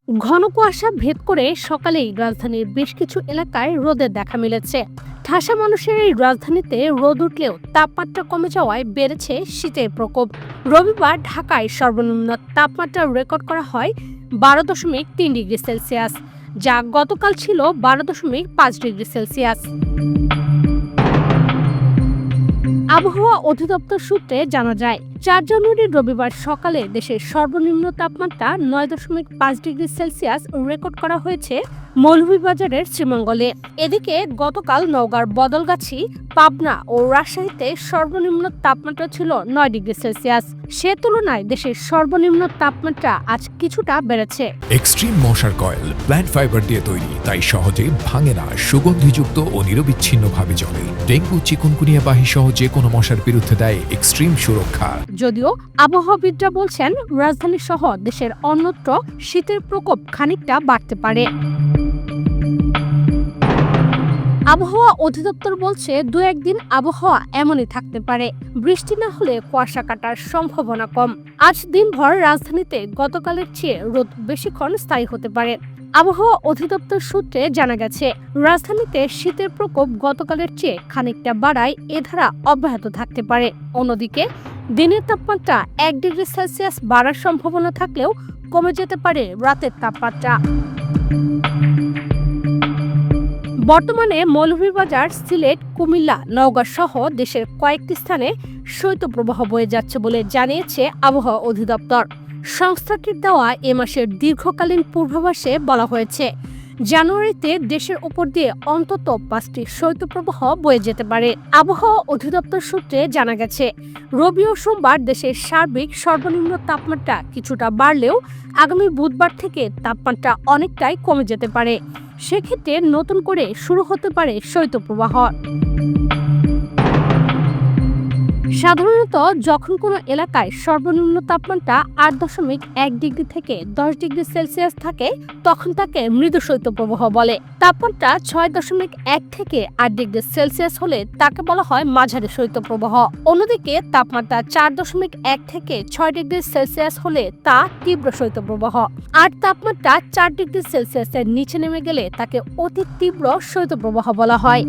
ঘন কুয়াশা ভেদ করে সকালেই রাজধানীর বেশ কিছু এলাকায় রোদের দেখা মিলেছে। ঠাসা মানুষের এই রাজধানীতে রোদ উঠলেও তাপমাত্রা কমে যাওয়ায় বেড়েছে শীতের প্রকোপ। রবিবার ঢাকায় সর্বনিম্ন তাপমাত্রা রেকর্ড করা হয় 12.3 ডিগ্রি সেলসিয়াস, যা গতকাল ছিল 12.5 ডিগ্রি সেলসিয়াস। আবহাওয়া অধিদপ্তর সূত্রে জানা যায়, 4 জানুয়ারি রবিবার সকালে দেশের সর্বনিম্ন তাপমাত্রা 9.5 ডিগ্রি সেলসিয়াস রেকর্ড করা হয়েছে মৌলভীবাজারের শ্রীমঙ্গলে। এদিকে গতকাল নওগাঁর বদলগাছি, পাবনা ও রাজশাহীতে সর্বনিম্ন তাপমাত্রা ছিল 9 ডিগ্রি সেলসিয়াস। সে তুলনায় দেশের সর্বনিম্ন তাপমাত্রা আজ কিছুটা বেড়েছে। এক্সট্রিম মশার কয়েল প্ল্যান্ট ফাইবার দিয়ে তৈরি, তাই সহজে ভাঙে না, সুগন্ধিযুক্ত ও নিরবিচ্ছিন্নভাবে জ্বলে। ডেঙ্গু, চিকুনগুনিয়া বাহি সহ যে কোনো মশার বিরুদ্ধে দেয় এক্সট্রিম সুরক্ষা। যদিও আবহাওয়াবিদরা বলছেন, রাজধানী সহ দেশের অন্যত্র শীতের প্রকোপ খানিকটা বাড়তে পারে। আবহাওয়া অধিদপ্তর বলছে, 2-1 দিন আবহাওয়া এমনই থাকতে পারে। বৃষ্টি না হলে কুয়াশা কাটার সম্ভাবনা কম। আজ দিনভর রাজধানীতে গতকালের চেয়ে রোদ বেশিক্ষণ স্থায়ী হতে পারে। আবহাওয়া অধিদপ্তর সূত্রে জানা গেছে, রাজধানীতে শীতের প্রকোপ গতকালের চেয়ে খানিকটা বাড়ায় এ ধারা অব্যাহত থাকতে পারে। অন্যদিকে দিনের তাপমাত্রা 1 ডিগ্রি সেলসিয়াস বাড়ার সম্ভাবনা থাকলেও কমে যেতে পারে রাতের তাপমাত্রা। বর্তমানে মৌলভীবাজার, সিলেট, কুমিল্লা, নওগাঁ সহ দেশের কয়েকটি স্থানে শৈত্যপ্রবাহ বয়ে যাচ্ছে বলে জানিয়েছে আবহাওয়া অধিদপ্তর। সংস্থাটির দেওয়া এ মাসের দীর্ঘকালীন পূর্বাভাসে বলা হয়েছে, জানুয়ারিতে দেশের উপর দিয়ে অন্তত 5টি শৈত্যপ্রবাহ বয়ে যেতে পারে। আবহাওয়া অধিদপ্তর সূত্রে জানা গেছে, রবি ও সোমবার দেশের সার্বিক সর্বনিম্ন তাপমাত্রা কিছুটা বাড়লেও আগামী বুধবার থেকে তাপমাত্রা অনেকটাই কমে যেতে পারে। সেক্ষেত্রে নতুন করে শুরু হতে পারে শৈত্যপ্রবাহ। সাধারণত যখন কোনো এলাকায় সর্বনিম্ন তাপমাত্রা 8.1 ডিগ্রি থেকে 10 ডিগ্রি সেলসিয়াস থাকে, তখন তাকে মৃদু শৈত্যপ্রবাহ বলে। তাপমাত্রা 6.1 থেকে 8 ডিগ্রি সেলসিয়াস হলে তাকে বলা হয় মাঝারি শৈত্যপ্রবাহ। অন্যদিকে তাপমাত্রা 4.1 থেকে 6 ডিগ্রি সেলসিয়াস হলে তা তীব্র শৈত্যপ্রবাহ। আর তাপমাত্রা 4 ডিগ্রি সেলসিয়াসের নিচে নেমে গেলে তাকে অতি তীব্র শৈত্যপ্রবাহ বলা হয়।